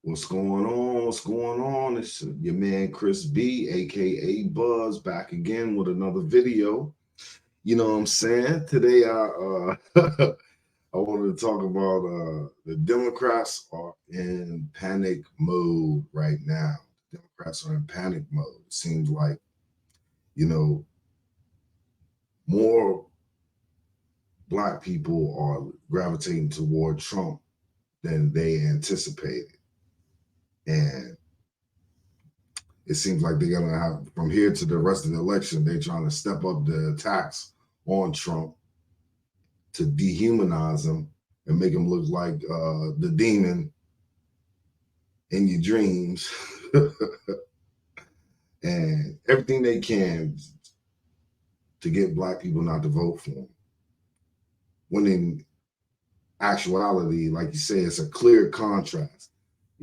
What's going on? What's going on? It's your man Kris B, aka Buzz, back again with another video. You know what I'm saying? Today I wanted to talk about the Democrats are in panic mode right now. Democrats are in panic mode. It seems like, you know, more black people are gravitating toward Trump than they anticipated. And it seems like they're gonna have from here to the rest of the election, they're trying to step up the attacks on Trump to dehumanize him and make him look like the demon in your dreams, and everything they can to get black people not to vote for him. When in actuality, like you say, it's a clear contrast.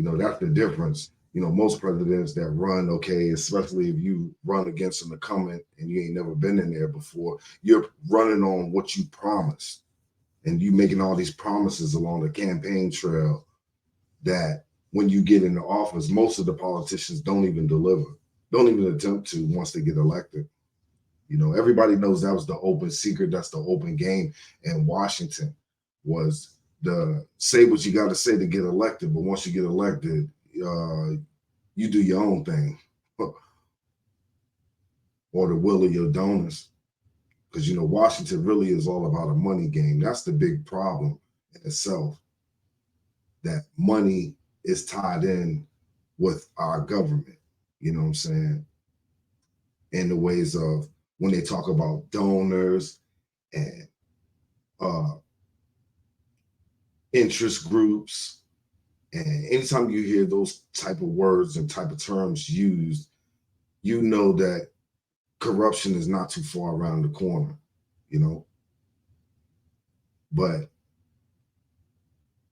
That's the difference. Most presidents that run, okay, especially if you run against an incumbent and you ain't never been in there before, you're running on what you promised. And you making all these promises along the campaign trail that when you get into office, most of the politicians don't even deliver, don't even attempt to once they get elected. Everybody knows that was the open secret. That's the open game in Washington was the say what you got to say to get elected. But once you get elected, you do your own thing or the will of your donors. Because, Washington really is all about a money game. That's the big problem in itself, that money is tied in with our government, you know what I'm saying? In the ways of when they talk about donors and interest groups, and anytime you hear those type of words and type of terms used, you know that corruption is not too far around the corner, But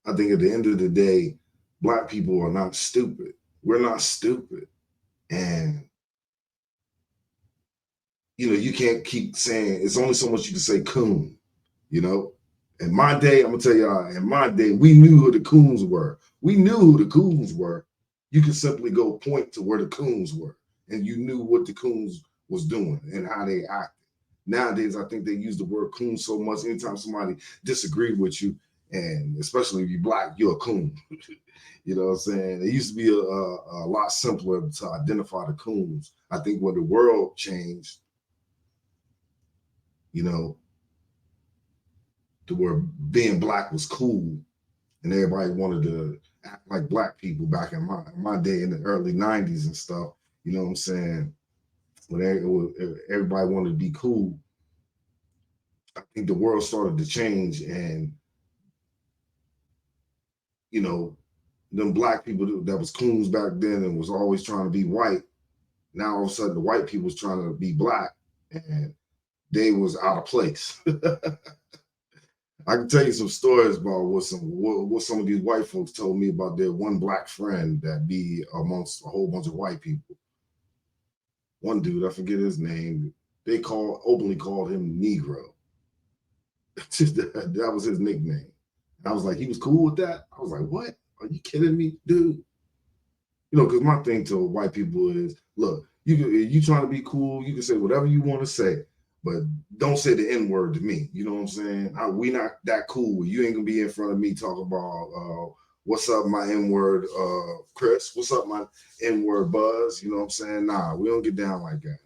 I think at the end of the day, black people are not stupid. We're not stupid. And you can't keep saying it's only so much you can say coon, In my day, I'm gonna tell y'all, in my day, we knew who the coons were. We knew who the coons were. You could simply go point to where the coons were, and you knew what the coons was doing and how they acted. Nowadays, I think they use the word coon so much. Anytime somebody disagreed with you, and especially if you're black, you're a coon. You know what I'm saying? It used to be a lot simpler to identify the coons. I think when the world changed, to where being black was cool and everybody wanted to act like black people back in my day in the early 90s and stuff, you know what I'm saying? When everybody wanted to be cool, I think the world started to change, and them black people that was coons back then and was always trying to be white, now all of a sudden the white people was trying to be black, and they was out of place. I can tell you some stories about what some of these white folks told me about their one black friend that be amongst a whole bunch of white people. One dude, I forget his name, they openly called him Negro. That was his nickname. I was like, he was cool with that. I was like, what? Are you kidding me, dude? Because my thing to white people is, look, you trying to be cool, you can say whatever you want to say, but don't say the N word to me. You know what I'm saying? We not that cool. You ain't gonna be in front of me talking about what's up, my N word, Kris. What's up, my N word, Buzz? You know what I'm saying? Nah, we don't get down like that.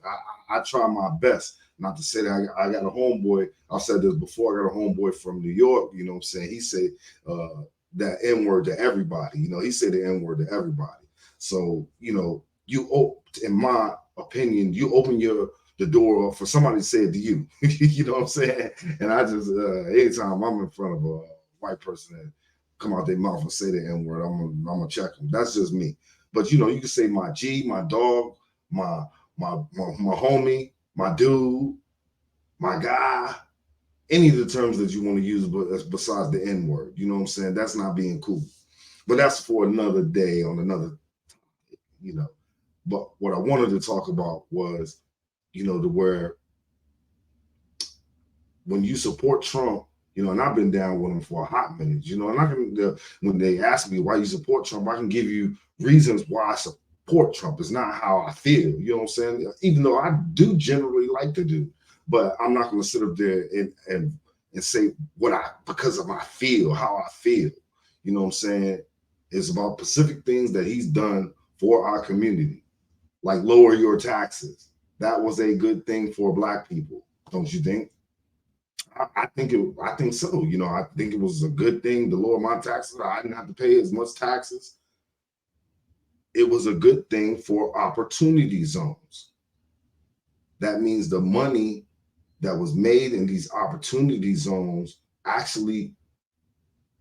I try my best not to say that. I got a homeboy. I've said this before. I got a homeboy from New York. You know what I'm saying? He said that N word to everybody. He said the N word to everybody. So, in my opinion, you open the door up for somebody to say it to you. You know what I'm saying? And I just, anytime I'm in front of a white person that come out their mouth and say the N word, I'm gonna check them. That's just me. But you can say my G, my dog, my homie, my dude, my guy, any of the terms that you want to use, but besides the N word. You know what I'm saying? That's not being cool. But that's for another day on another. But what I wanted to talk about was, to where when you support Trump, You know, and I've been down with him for a hot minute, you know, and I can, when they ask me why you support Trump, I can give you reasons why I support Trump. It's not how I feel, you know what I'm saying? Even though I do generally like to do, but I'm not going to sit up there and say because of my feel, how I feel, you know what I'm saying? It's about specific things that he's done for our community, like lower your taxes. That was a good thing for Black people, don't you think? I think so. You know, I think it was a good thing to lower my taxes. I didn't have to pay as much taxes. It was a good thing for opportunity zones. That means the money that was made in these opportunity zones actually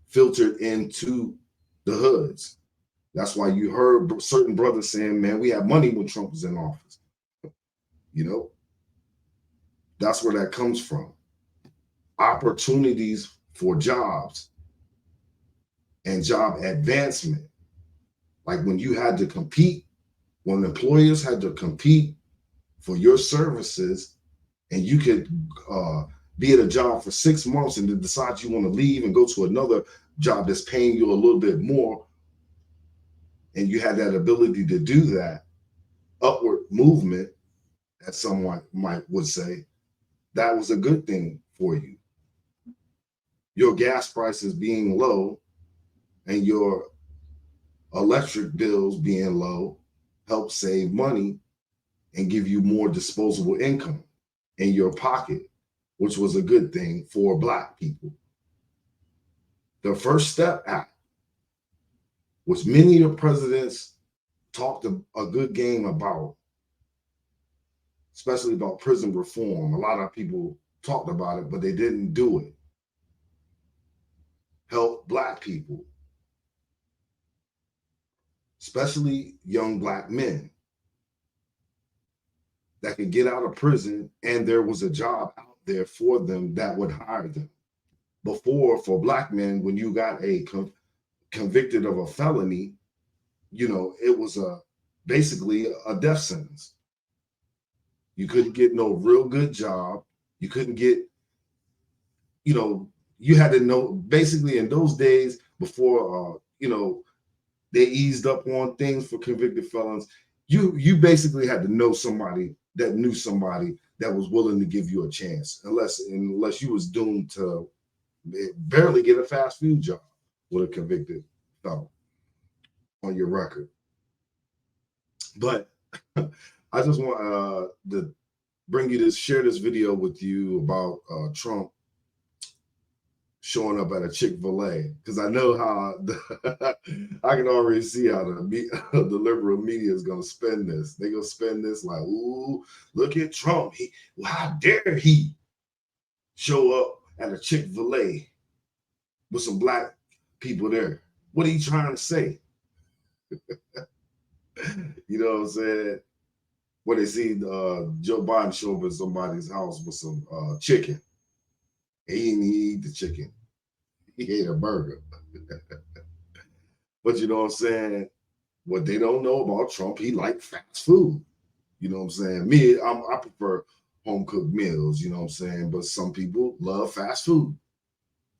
filtered into the hoods. That's why you heard certain brothers saying, man, we had money when Trump was in office. You know, that's where that comes from. Opportunities for jobs and job advancement. Like when you had to compete, when employers had to compete for your services, and you could be at a job for 6 months and then decide you want to leave and go to another job that's paying you a little bit more, and you had that ability to do that upward movement, as someone would say, that was a good thing for you. Your gas prices being low and your electric bills being low help save money and give you more disposable income in your pocket, which was a good thing for Black people. The First Step Act, which many of the presidents talked a good game about, especially about prison reform. A lot of people talked about it, but they didn't do it. Help Black people, especially young Black men that could get out of prison and there was a job out there for them that would hire them. Before, for Black men, when you got convicted of a felony, you know, it was basically a death sentence. You couldn't get no real good job. You couldn't get, you know, you had to know, basically in those days before, you know, they eased up on things for convicted felons, you basically had to know somebody that knew somebody that was willing to give you a chance, unless you was doomed to barely get a fast food job with a convicted felon on your record. But I just want to share this video with you about Trump showing up at a Chick-fil-A, because I know how I can already see how the liberal media is going to spend this. They're going to spend this like, ooh, look at Trump. How dare he show up at a Chick-fil-A with some Black people there? What are you trying to say? You know what I'm saying? When they see Joe Biden show up at somebody's house with some chicken. He didn't eat the chicken. He ate a burger. But you know what I'm saying? What they don't know about Trump, he liked fast food. You know what I'm saying? Me, I prefer home cooked meals, you know what I'm saying? But some people love fast food.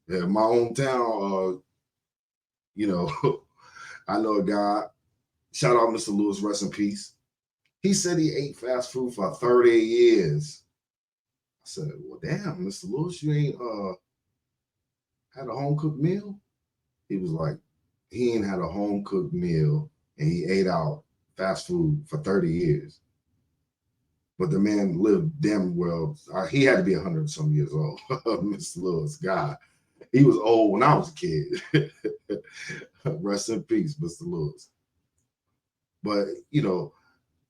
Yeah, my hometown, you know, I know a guy, shout out Mr. Lewis, rest in peace. He said he ate fast food for 30 years. I said, well, damn, Mr. Lewis, you ain't had a home cooked meal? He was like, he ain't had a home cooked meal and he ate out fast food for 30 years. But the man lived damn well. He had to be 100 some years old. Mr. Lewis, God, he was old when I was a kid. Rest in peace, Mr. Lewis. But, you know,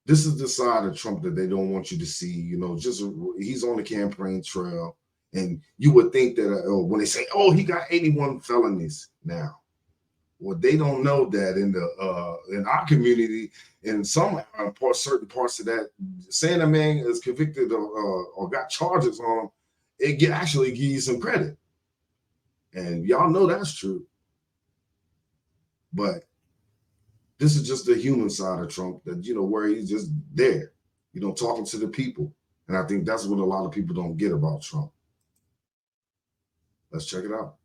this is the side of Trump that they don't want you to see. You know, just he's on the campaign trail. And you would think that when they say, oh, he got 81 felonies now. Well, they don't know that in our community, in some certain parts of that, saying a man is convicted or got charges on him, it actually gives you some credit. And y'all know that's true. But this is just the human side of Trump, that, you know, where he's just there, you know, talking to the people. And I think that's what a lot of people don't get about Trump. Let's check it out.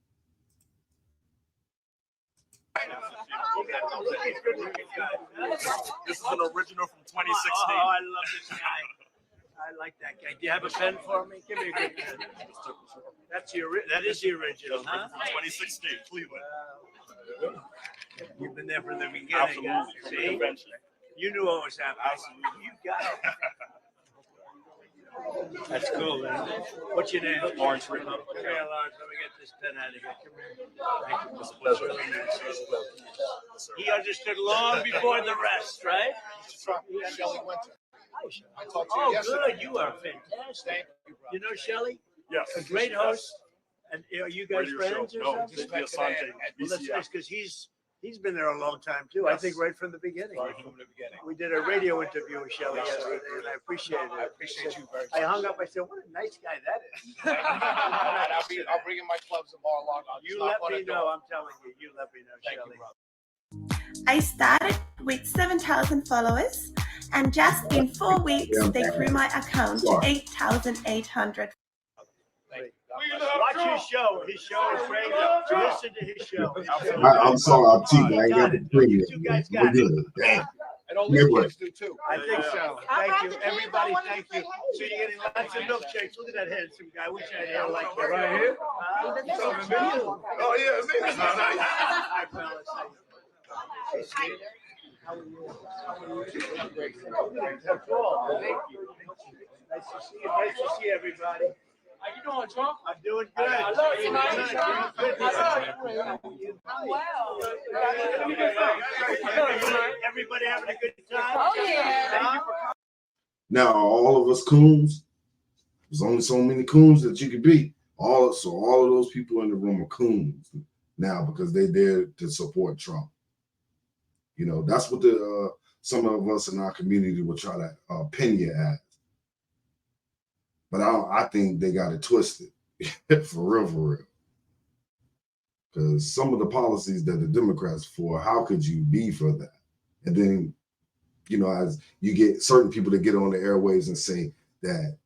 This is an original from 2016. Oh, I love this guy. I like that guy. Do you have a pen for me? Give me a good pen. That is the original, huh? 2016, Cleveland. You've been there from the beginning. Absolutely. See? You knew what was happening. Absolutely. You got it. That's cool, man. What's your name? Lawrence Rickman. Come here, Lawrence. Let me get this pen out of here. Come here. Thank you. It's a pleasure. Really nice. He understood long before the rest, right? Shelley Winter. I talked to you Oh, yesterday. good. You are fantastic. You know Shelley? Yes. A great host. And are you guys Radio friends show. or No, something? just via Sanjay. Well, that's nice because he's been there a long time too. I think right from the beginning. Right from the beginning. We did a radio interview with Shelley yesterday, and I appreciated it. I appreciate you very I much. hung up. I said, "What a nice guy that is." I'll bring in my clubs tomorrow. You let me know. I'm telling you. You let me know, Thank Shelley. you, brother. I started with 7,000 followers, and just in 4 weeks, they grew my account to 8,800. Thank you. Watch his show. His show is great. Listen to his show. I'm sorry, I'm cheating. I ain't got the premium. You two guys We're got it. good. Damn. And all your Yeah, kids do too. I think so. Thank you, everybody. Thank you. So you're getting lots of milkshakes. Look at that handsome guy. Wish I had hair like that. Right here? Oh yeah, it's me. Hi, fellas. How are you? Thank you. Nice to see you. Nice to see everybody. How you doing, Trump? I'm doing good. I love you, man. Good. I Everybody having a good time? Oh, yeah. Now, all of us coons, there's only so many coons that you could be. All of those people in the room are coons now because they dare to support Trump. You know, that's what some of us in our community will try to pin you at. But I think they got it twisted, for real. Because some of the policies that the Democrats for, how could you be for that? And then, you know, as you get certain people that get on the airwaves and say that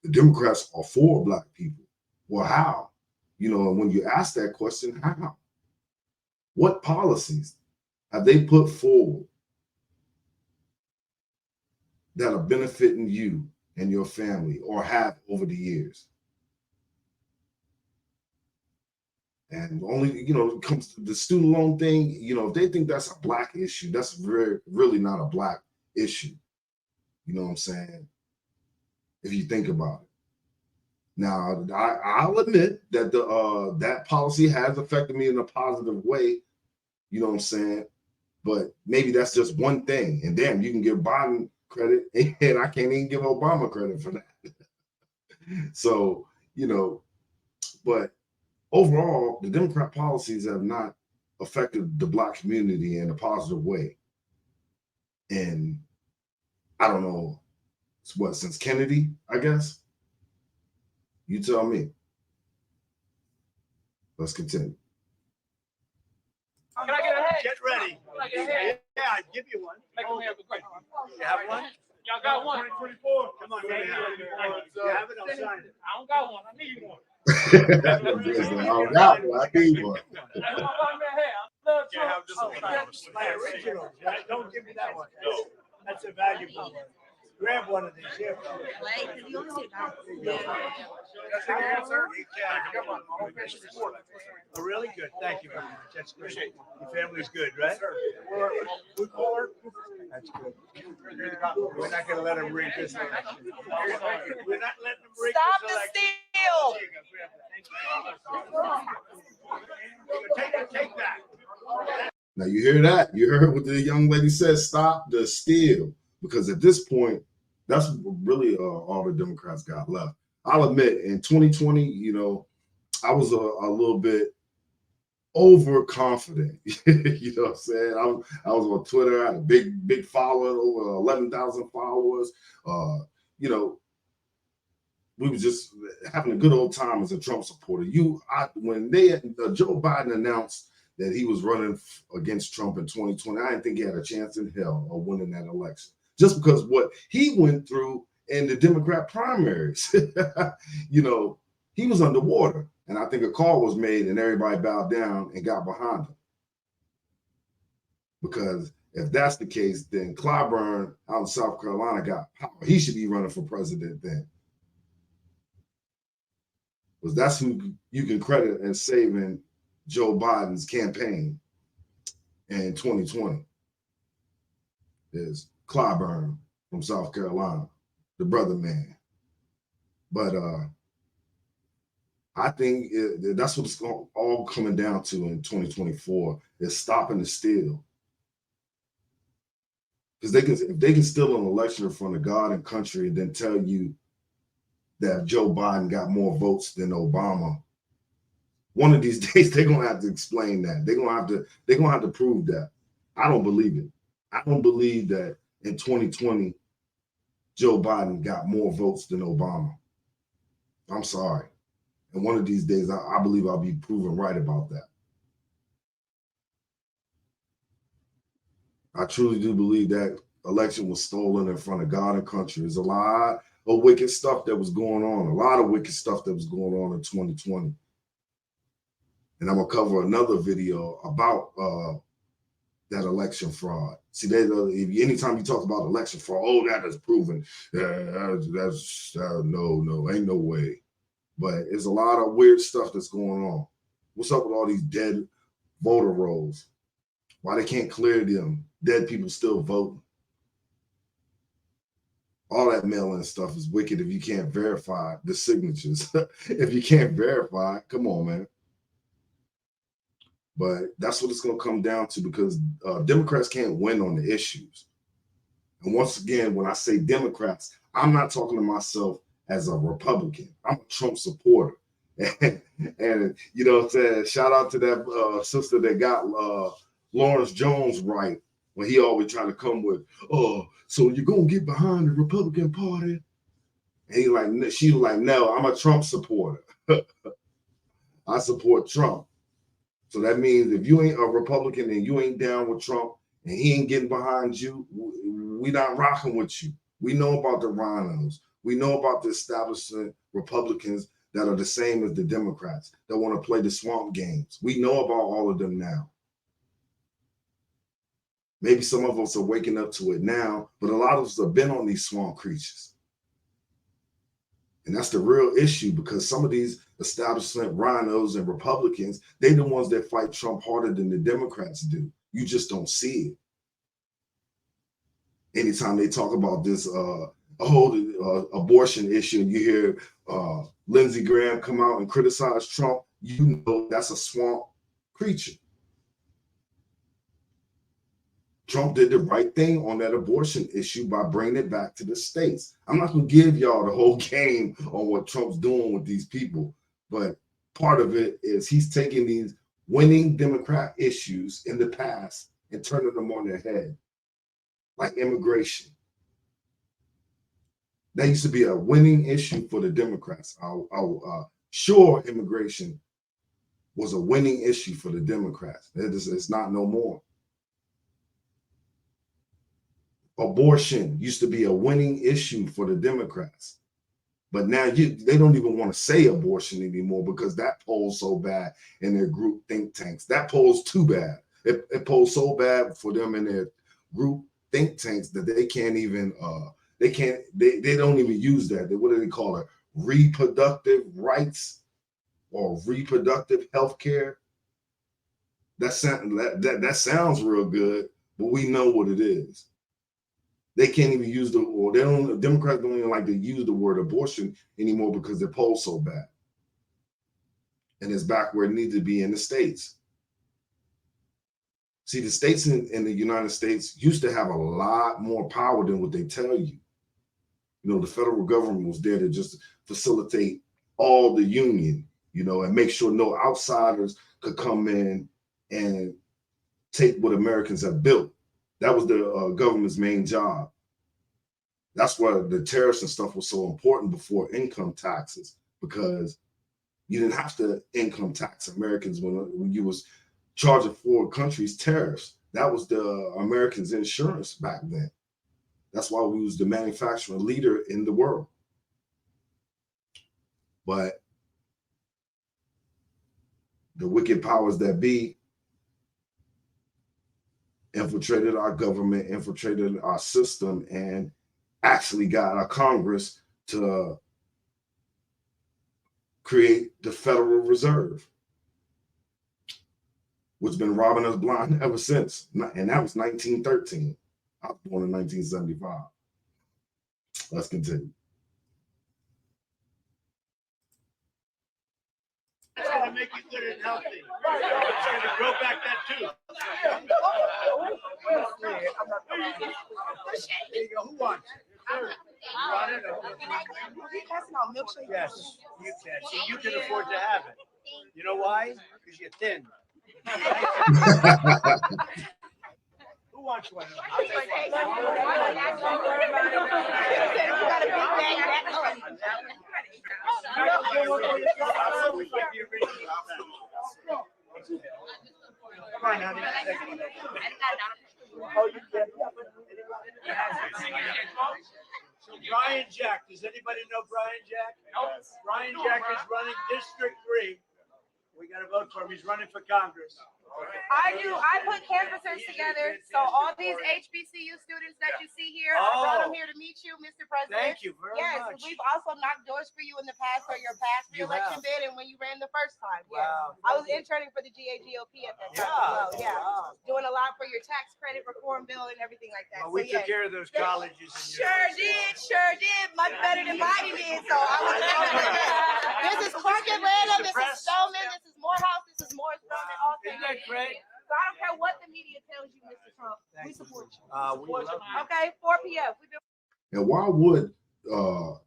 the Democrats are for Black people. Well, how? You know, and when you ask that question, how? What policies have they put forward that are benefiting you and your family or have over the years? And only, you know, it comes to the student loan thing, you know, if they think that's a Black issue, that's really not a Black issue. You know what I'm saying? If you think about it. Now, I'll admit that that policy has affected me in a positive way. You know what I'm saying? But maybe that's just one thing. And damn, you can give Biden credit, and I can't even give Obama credit for that. So, you know, but overall, the Democrat policies have not affected the Black community in a positive way. And I don't know, it's what, since Kennedy, I guess? You tell me. Let's continue. Can I get a head? Get ready. Can I get a head? Yeah, I'd give you one. You have one? Y'all got one? 2024. Come on, man. You have it? I'll sign it. I don't got one. I need one. I don't got one. I need one. My original. Don't give me that one. That's a valuable one. Grab one of these here. Oh, really good. Thank you very much. That's great. Your family's good, right? That's good. We're not going to let them read this election. We're not letting them read Stop this the election. Take that. Now you hear that? You heard what the young lady said, stop the steal. Because at this point, that's really all the Democrats got left. I'll admit, in 2020, you know, I was a little bit overconfident. You know what I'm saying? I was on Twitter. I had a big following, over 11,000 followers. You know, we were just having a good old time as a Trump supporter. When Joe Biden announced that he was running against Trump in 2020, I didn't think he had a chance in hell of winning that election. Just because what he went through in the Democrat primaries, you know, he was underwater. And I think a call was made and everybody bowed down and got behind him. Because if that's the case, then Clyburn out in South Carolina got power. He should be running for president then. Because that's who you can credit as saving Joe Biden's campaign in 2020 is Clyburn from South Carolina, the brother man. But I think that's what it's all coming down to in 2024 is stopping the steal. Because if they can steal an election in front of God and country and then tell you that Joe Biden got more votes than Obama, one of these days they're gonna have to explain that. They're gonna have to prove that. I don't believe it. I don't believe that in 2020 Joe Biden got more votes than Obama. I'm sorry. And one of these days I believe I'll be proven right about that. I truly do believe that election was stolen in front of God and country. There's a lot of wicked stuff that was going on, a lot of wicked stuff that was going on in 2020. And I'm going to cover another video about that election fraud. See, anytime you talk about election fraud, oh, that is proven. That's no, ain't no way. But there's a lot of weird stuff that's going on. What's up with all these dead voter rolls? Why they can't clear them? Dead people still voting. All that mail-in stuff is wicked if you can't verify the signatures. If you can't verify, come on, man. But that's what it's going to come down to because Democrats can't win on the issues. And once again, when I say Democrats, I'm not talking to myself as a Republican. I'm a Trump supporter. And you know what I'm saying? Shout out to that sister that got Lawrence Jones right when he always trying to come with, oh, so you're going to get behind the Republican Party? And she was like, no, I'm a Trump supporter. I support Trump. So that means if you ain't a Republican and you ain't down with Trump and he ain't getting behind you, we not rocking with you. We know about the rhinos. We know about the establishment Republicans that are the same as the Democrats that want to play the swamp games. We know about all of them now. Maybe some of us are waking up to it now, but a lot of us have been on these swamp creatures. And that's the real issue because some of these establishment rhinos and Republicans, they're the ones that fight Trump harder than the Democrats do. You just don't see it. Anytime they talk about this abortion issue and you hear Lindsey Graham come out and criticize Trump, you know that's a swamp creature. Trump did the right thing on that abortion issue by bringing it back to the states. I'm not going to give y'all the whole game on what Trump's doing with these people, but part of it is he's taking these winning Democrat issues in the past and turning them on their head, like immigration. That used to be a winning issue for the Democrats. Sure, immigration was a winning issue for the Democrats. It's not no more. Abortion used to be a winning issue for the Democrats. But now they don't even want to say abortion anymore because that polls so bad in their group think tanks. That polls too bad. It polls so bad for them in their group think tanks that they can't even, they don't even use that. What do they call it? Reproductive rights or reproductive health care. That sounds real good, but we know what it is. They can't even use Democrats don't even like to use the word abortion anymore because their polls so bad. And it's back where it needs to be in the states. See, the states in the United States used to have a lot more power than what they tell you. You know, the federal government was there to just facilitate all the union, you know, and make sure no outsiders could come in and take what Americans have built. That was the government's main job. That's why the tariffs and stuff was so important before income taxes, because you didn't have to income tax Americans when you was charging foreign countries tariffs. That was the Americans' insurance back then. That's why we was the manufacturing leader in the world. But the wicked powers that be infiltrated our government, infiltrated our system, and actually got our Congress to create the Federal Reserve, which has been robbing us blind ever since. And that was 1913. I was born in 1975. Let's continue. It's gonna make you good and healthy. It's gonna grow back that tooth. There you go. Who wants it? You want it? Yes, you can. See, you can afford to have it. You know why? Because you're thin. Who wants one? I'll take Come on, honey. Oh, you can. So Brian Jack, does anybody know Brian Jack? Brian Jack is running District 3. We got to vote for him. He's running for Congress. I do. I put canvassers together. So all these HBCU students that you see here, I brought them here to meet you, Mr. President. Thank you very much. Yes, we've also knocked doors for you in the past for your past re-election bid and when you ran the first time. Wow. I was interning for the GAGOP at that time as well. Yeah. Wow. Doing a lot for your tax credit reform bill and everything like that. Well, we took care of those colleges. Sure did. Much better than Biden did. So I was This is Clark Atlanta, this is Spelman, this is Morehouse, this is Morris Spelman, all things. Isn't that great? So I don't care what the media tells you, Mr. Trump. We support you. We love you. Okay, 4 p.m. And why would the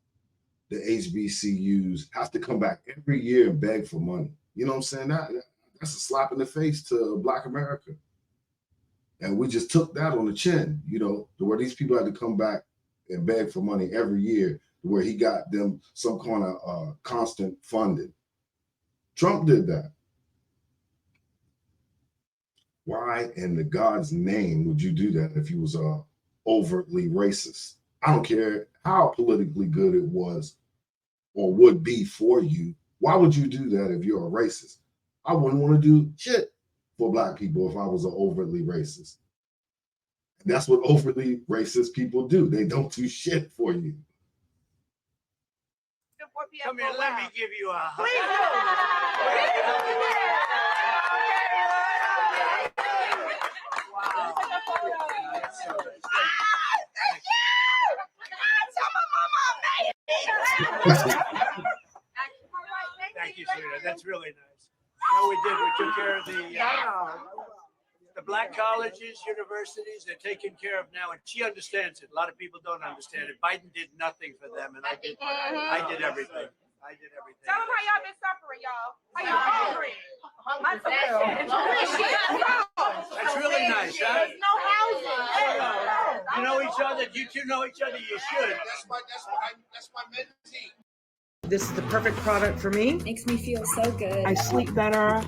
HBCUs have to come back every year and beg for money? You know what I'm saying? That's a slap in the face to Black America. And we just took that on the chin, you know, to where these people had to come back and beg for money every year, where he got them some kind of constant funding. Trump did that. Why in the God's name would you do that if you was overtly racist? I don't care how politically good it was or would be for you. Why would you do that if you're a racist? I wouldn't want to do shit for Black people if I was an overtly racist. And that's what overtly racist people do. They don't do shit for you. Come here, let me give you a hug. Thank you, sweetheart. That's really nice. No, we did. We took care of the Black colleges, universities. They're taken care of now, and she understands it. A lot of people don't understand it. Biden did nothing for them, and I did everything. Tell them how y'all been suffering, y'all. How y'all hungry? That's really nice, huh? There's no housing. You know each other. You two know each other. You should. That's my mentee. This is the perfect product for me. Makes me feel so good. I sleep better.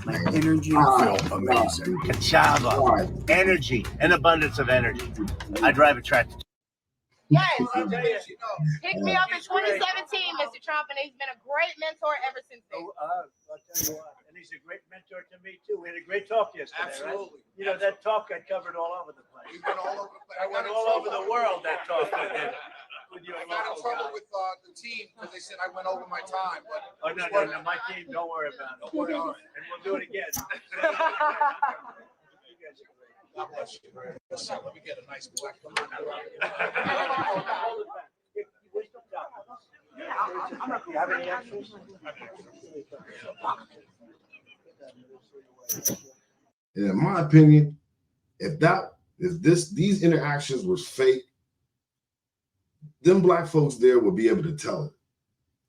My energy feels amazing. A child of energy, an abundance of energy. I drive a tractor. Yes. Picked me up in 2017, Mr. Trump, and he's been a great mentor ever since then. I'll tell you what. And he's a great mentor to me, too. We had a great talk yesterday, Absolutely. Right? You know, that talk I covered all over the place. We've been all over the place. I went all over the world, that talk I did. With your I got in local trouble guy. with the team because they said I went over my time. But Oh, no, my team, don't worry about it. Don't worry. All right. And we'll do it again. God bless you. Yes, sir. Let me get a nice black. You have any extras? And in my opinion, if these interactions was fake, them Black folks there would be able to tell it.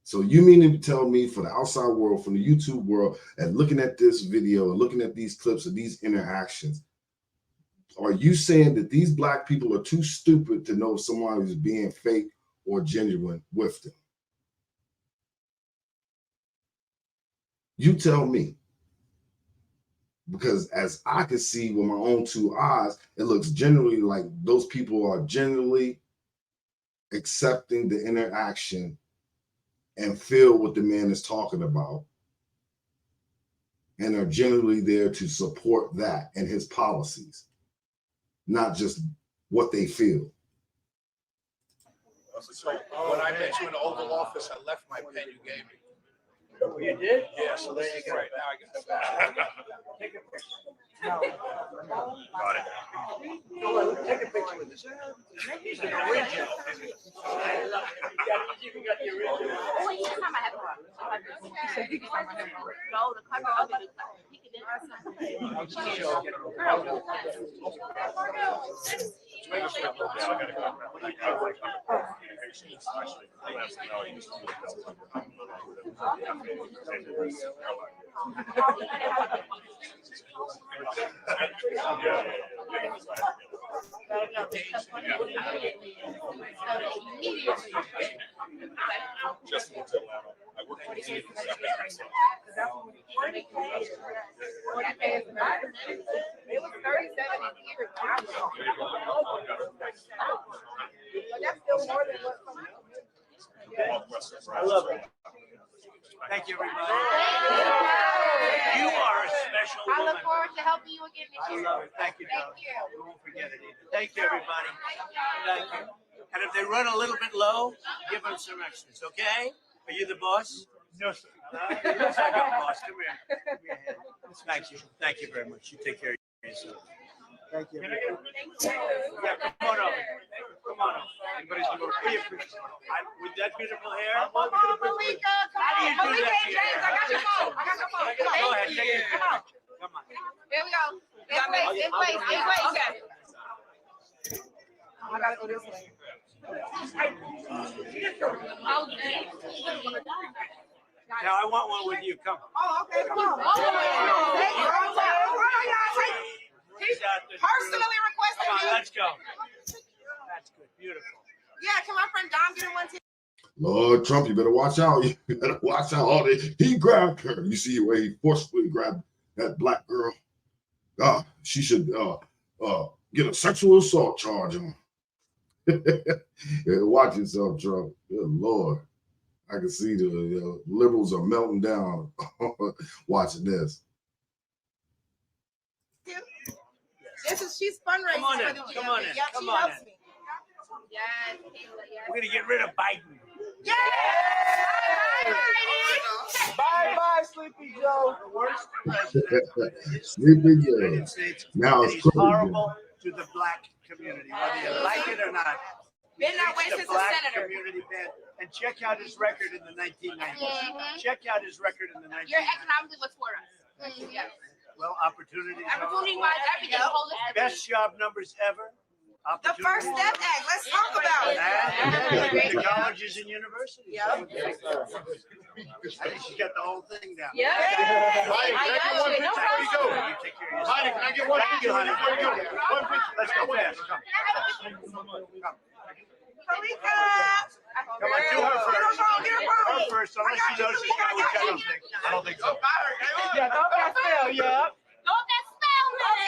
So you mean to tell me, for the outside world, from the YouTube world, and looking at this video and looking at these clips of these interactions, are you saying that these Black people are too stupid to know if someone is being fake or genuine with them? You tell me. Because as I can see with my own two eyes, it looks generally like those people are genuinely accepting the interaction and feel what the man is talking about and are generally there to support that and his policies, not just what they feel. So when I met you in the Oval Office, I left my pen you gave me. Oh, you did? Yeah, so there you go. Right now I got it back. Take a picture. No. Got it. Take a picture with this. He's an original. I love it. You even got the original. Oh, you can find my head on. You can find my head on. No, the cover of it is like, he can Just moved to Atlanta. I work for the It was 37 years. But that's still more than what's coming. I love it. Thank you, everybody. You are a special I woman. look forward to helping you again this I year. love it. Thank you, Thank darling. you. We won't forget it either. Thank you, everybody. Thank you. And if they run a little bit low, give them some extras, okay? Are you the boss? No, sir. Yes, I got boss. Come here. Give me a hand. Thank you. Thank you very much. You take care of yourself. Thank you. Yeah, come on over. Come on over. Everybody's going to be with that beautiful hair. Come on, Malika. Come How do you on. do Malika that and to your James, hair? I got your phone. I got your phone. Come on. Go ahead. Take it. Come on. Come on. Here we go. In place, in place, in place. Okay. I gotta go this way. Now I want one with you. Come. Oh, okay. Come on. He's personally requested Come on, me. let's go. That's good. Beautiful. Yeah, can my friend Dom get one too? Lord Trump, you better watch out. You better watch out. All this. He grabbed her. You see where he forcefully grabbed that black girl? She should get a sexual assault charge on. Yeah, watch yourself, Trump. Good Lord. I can see the liberals are melting down watching this. She's fundraising. Come on in. for the Come on in. Yep, Come she on helps in. me. Yes. We're gonna get rid of Biden. Yay! Bye, Sleepy Joe. The worst president in the history Sleepy of the Joe. United States. Now And it's he's crazy. horrible to the black community, whether you like it or not. Been that way The since a black senator. community band. And check out his record in the 1990s. Mhm. Check out his record in the 1990s. You're economically what's for us. Yes. Well, opportunities. Opportunity-wise, everything. Holistic. Best job numbers ever. The First Step Act. Let's talk about it. And the colleges and universities. Yep. I think she got the whole thing down. Yeah. Heidi, can I get one picture before you go? You take care of yourself. Heidi, can I get one picture before you go? One picture. Let's go fast. Come. Come. Malika. Come on, do her first. Her first, unless she knows she's got, which I don't think. I don't think so. Yeah, don't that spell, yeah. Don't that spell me. Okay,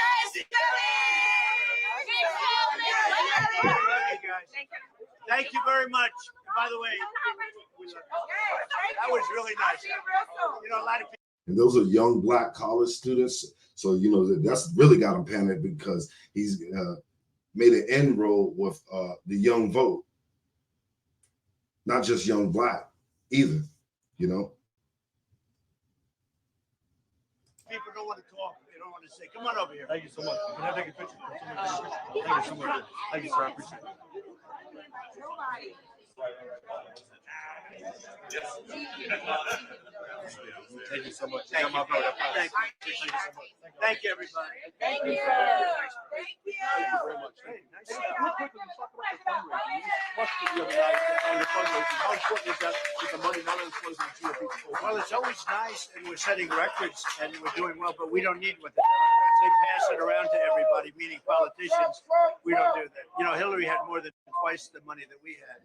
I love you guys. Thank you very much. By the way, we love you. That was really nice. You know, a lot of people. And those are young black college students. So, you know, that's really got him panicked because he's made an inroad with the young vote. Not just young black either, you know. People don't want to talk. They don't want to say, come on over here. Thank you so much. Can I take a picture? Thank you so much. Thank you, sir. I appreciate it. Thank you so much. Thank you. Thank you. Thank you, everybody. Thank you. Thank you very much. Hey, nice Hey, job. real quick, when you talk about the fundraising, you discussed it the other night on the fundraising. How important is that with the money not only flows into your people? Well, it's always nice, and we're setting records, and we're doing well, but we don't need what the Democrats. They pass it around to everybody, meaning politicians. We don't do that. You know, Hillary had more than twice the money that we had.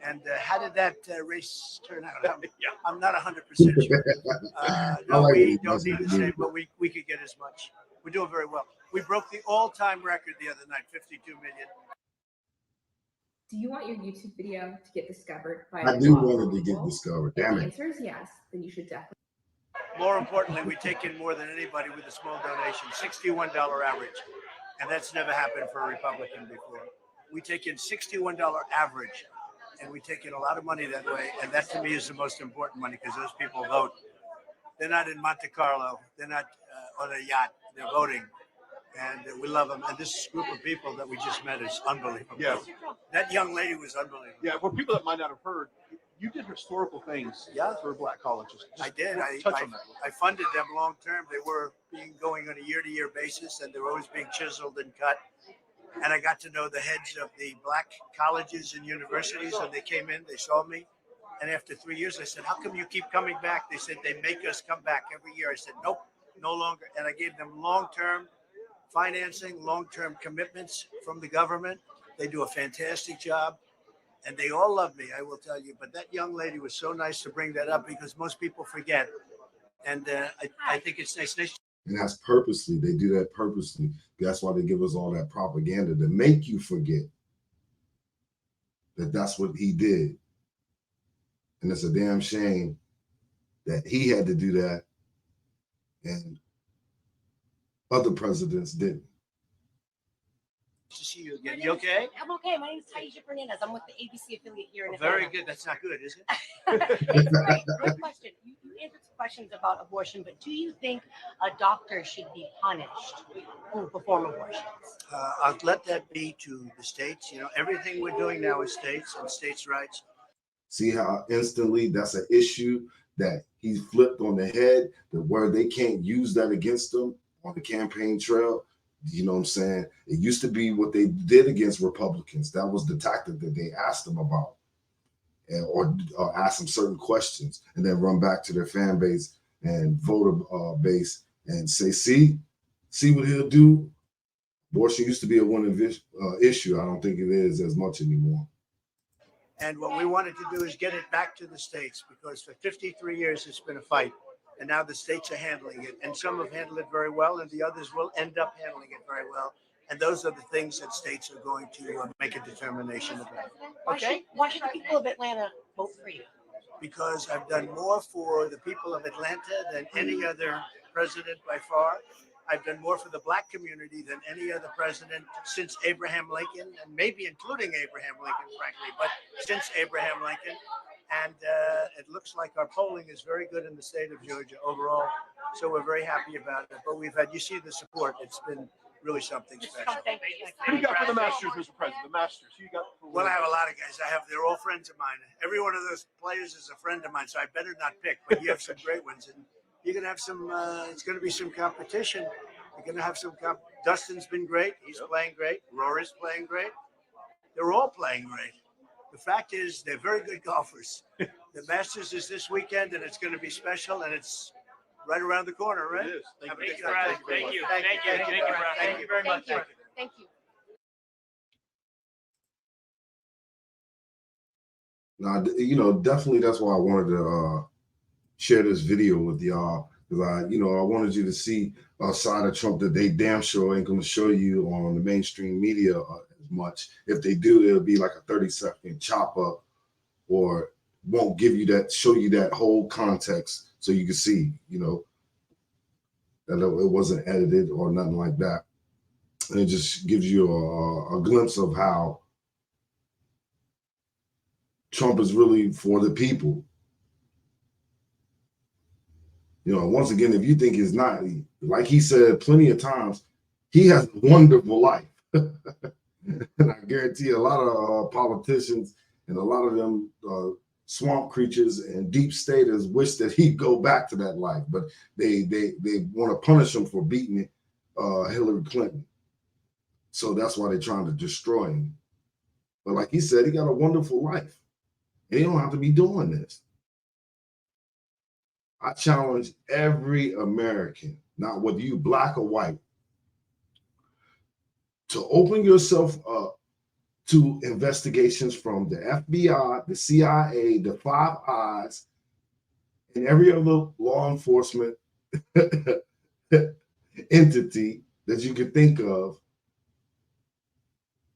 And how did that race turn out? I'm not 100% sure. No, we don't need the same, but we could get as much. We're doing very well. We broke the all-time record the other night, 52 million. Do you want your YouTube video to get discovered by I do want it to get discovered. If Damn the it. answer is yes, then you should definitely. More importantly, we take in more than anybody with a small donation, $61 average. And that's never happened for a Republican before. We take in $61 average, and we take in a lot of money that way. And that to me is the most important money because those people vote. They're not in Monte Carlo. They're not on a yacht. They're voting. And we love them. And this group of people that we just met is unbelievable. Yeah. That young lady was unbelievable. Yeah, for people that might not have heard, you did historical things for black colleges. I did. Touch on that. I funded them long term. They were going on a year-to-year basis, and they were always being chiseled and cut. And I got to know the heads of the black colleges and universities, and they came in, they saw me. And after 3 years, I said, how come you keep coming back? They said, they make us come back every year. I said, nope, no longer. And I gave them long-term financing, long-term commitments from the government. They do a fantastic job. And they all love me, I will tell you. But that young lady was so nice to bring that up because most people forget. And I think it's nice. And that's purposely. They do that purposely. That's why they give us all that propaganda to make you forget that that's what he did. And it's a damn shame that he had to do that and other presidents didn't. To see you again. You okay? I'm okay. My name is Taisha Fernandez. I'm with the ABC affiliate here in Very Atlanta. good. That's not good, is it? It's great. Great question. You answered some questions about abortion, but do you think a doctor should be punished who perform abortions? I'll let that be to the states. You know, everything we're doing now is states and states' rights. See how instantly that's an issue that he flipped on the head, that where they can't use that against them on the campaign trail. You know what I'm saying? It used to be what they did against Republicans. That was the tactic that they asked them about, or ask them certain questions, and then run back to their fan base and voter base and say, see what he'll do. Abortion used to be a winning issue. I don't think it is as much anymore. And what we wanted to do is get it back to the states because for 53 years it's been a fight. And now the states are handling it. And some have handled it very well, and the others will end up handling it very well. And those are the things that states are going to make a determination about. Okay? Why should the people of Atlanta vote for you? Because I've done more for the people of Atlanta than any other president by far. I've done more for the black community than any other president since Abraham Lincoln, and maybe including Abraham Lincoln, frankly, but since Abraham Lincoln. And it looks like our polling is very good in the state of Georgia overall. So we're very happy about it. But you see the support. It's been really something special. Who you got for the Masters, Mr. President? The Masters. Who you got for Well, I have a lot of guys. They're all friends of mine. Every one of those players is a friend of mine, so I better not pick. But you have some great ones. And you're going to have some, it's going to be some competition. You're going to have some, Dustin's been great. He's playing great. Rory's playing great. They're all playing great. The fact is, they're very good golfers. The Masters is this weekend, and it's going to be special, and it's right around the corner, right? It is. Thank Thank you very much. Thank you. Now, you know, definitely that's why I wanted to share this video with y'all, because I wanted you to see a side of Trump that they damn sure ain't going to show you on the mainstream media as much. If they do, it'll be like a 30-second chop up, or won't show you that whole context so you can see, you know, that it wasn't edited or nothing like that. And it just gives you a glimpse of how Trump is really for the people. You know, once again, if you think it's not, like he said plenty of times, he has a wonderful life. And I guarantee a lot of politicians and a lot of them swamp creatures and deep staters wish that he'd go back to that life, but they want to punish him for beating Hillary Clinton. So that's why they're trying to destroy him. But like he said, he got a wonderful life. And he don't have to be doing this. I challenge every American, not whether you black or white, to open yourself up to investigations from the FBI, the CIA, the Five Eyes, and every other law enforcement entity that you could think of,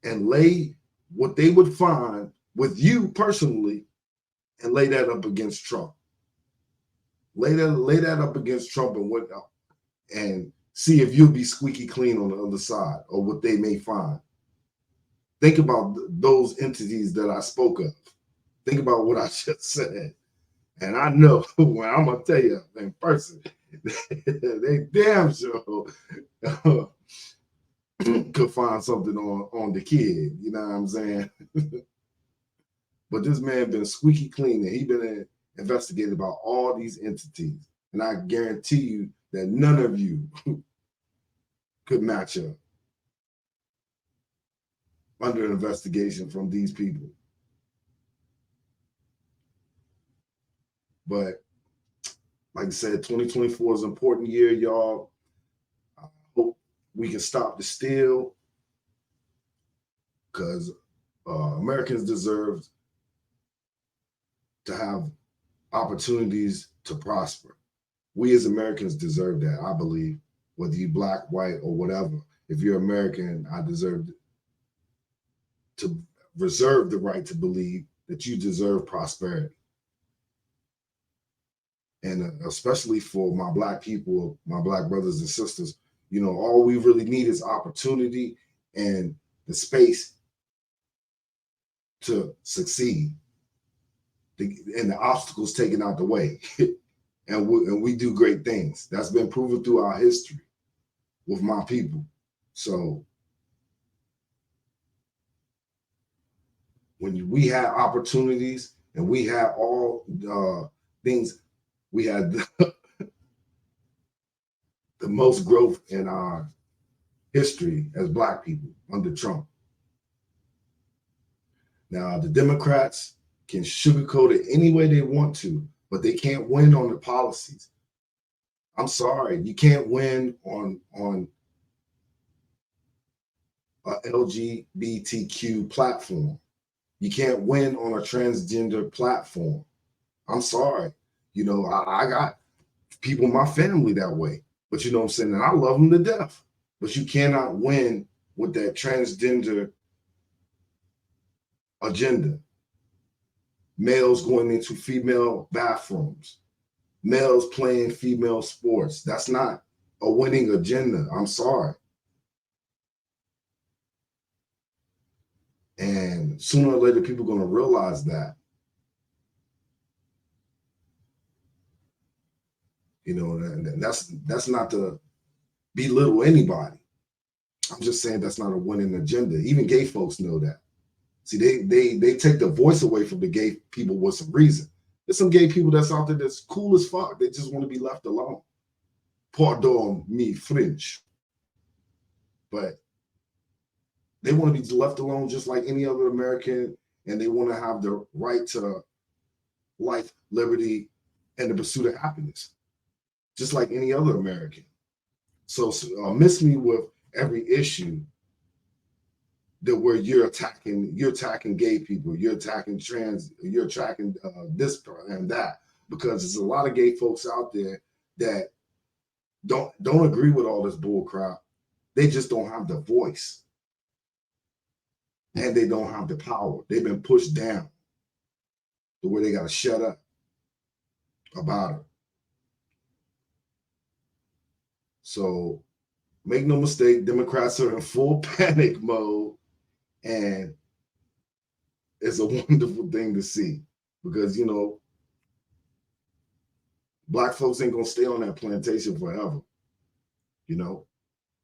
and lay what they would find with you personally and lay that up against Trump. Lay that up against Trump and see if you'll be squeaky clean on the other side or what they may find. Think about those entities that I spoke of. Think about what I just said. And I know when I'm going to tell you in person, they damn sure could find something on the kid. You know what I'm saying? But this man been squeaky clean, and he been investigated about all these entities. And I guarantee you that none of you could match up under investigation from these people. But like I said, 2024 is an important year, y'all. I hope we can stop the steal, because Americans deserve to have opportunities to prosper. We as Americans deserve that, I believe, whether you black, white, or whatever. If you're American, I deserve to reserve the right to believe that you deserve prosperity. And especially for my black people, my black brothers and sisters, you know, all we really need is opportunity and the space to succeed, and the obstacles taken out the way. and we do great things. That's been proven through our history with my people. So when we had opportunities and we had all things, we had the most growth in our history as black people under Trump. Now, the Democrats can sugarcoat it any way they want to, but they can't win on the policies. I'm sorry, you can't win on a LGBTQ platform. You can't win on a transgender platform. I'm sorry. You know, I got people in my family that way, but you know what I'm saying? And I love them to death. But you cannot win with that transgender agenda. Males going into female bathrooms, males playing female sports. That's not a winning agenda. I'm sorry. And sooner or later, people are going to realize that. You know, that's not to belittle anybody. I'm just saying that's not a winning agenda. Even gay folks know that. See, they take the voice away from the gay people with some reason. There's some gay people that's out there that's cool as fuck. They just want to be left alone. Pardon me, French. But they want to be left alone just like any other American, and they want to have the right to life, liberty, and the pursuit of happiness, just like any other American. So miss me with every issue that where you're attacking gay people, you're attacking trans, you're attacking this and that, because there's a lot of gay folks out there that don't agree with all this bull crap. They just don't have the voice, and they don't have the power. They've been pushed down to where they got to shut up about it. So make no mistake, Democrats are in full panic mode. And it's a wonderful thing to see, because, you know, black folks ain't going to stay on that plantation forever, you know,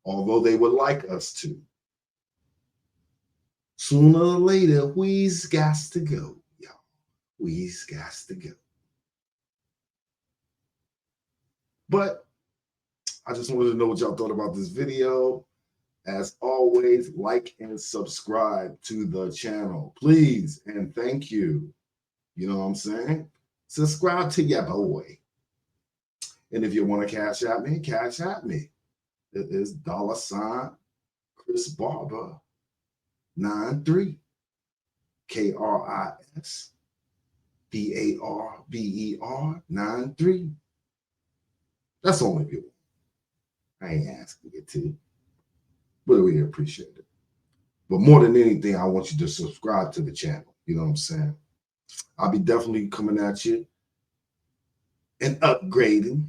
although they would like us to. Sooner or later, we's got to go, y'all. We's got to go. But I just wanted to know what y'all thought about this video. As always, like and subscribe to the channel, please, and thank you. You know what I'm saying? Subscribe to your boy. And if you want to cash at me, cash at me. It is $ Kris Barber 93. KRIS BARBER 93. That's only if you want. I ain't asking you to. But we appreciate it. But more than anything, I want you to subscribe to the channel. You know what I'm saying? I'll be definitely coming at you and upgrading.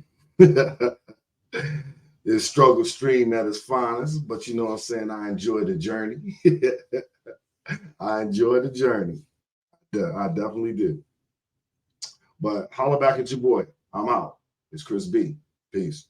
It's struggle stream at its finest, but you know what I'm saying? I enjoy the journey. I enjoy the journey. Yeah, I definitely do. But holler back at your boy. I'm out. It's Kris B. Peace.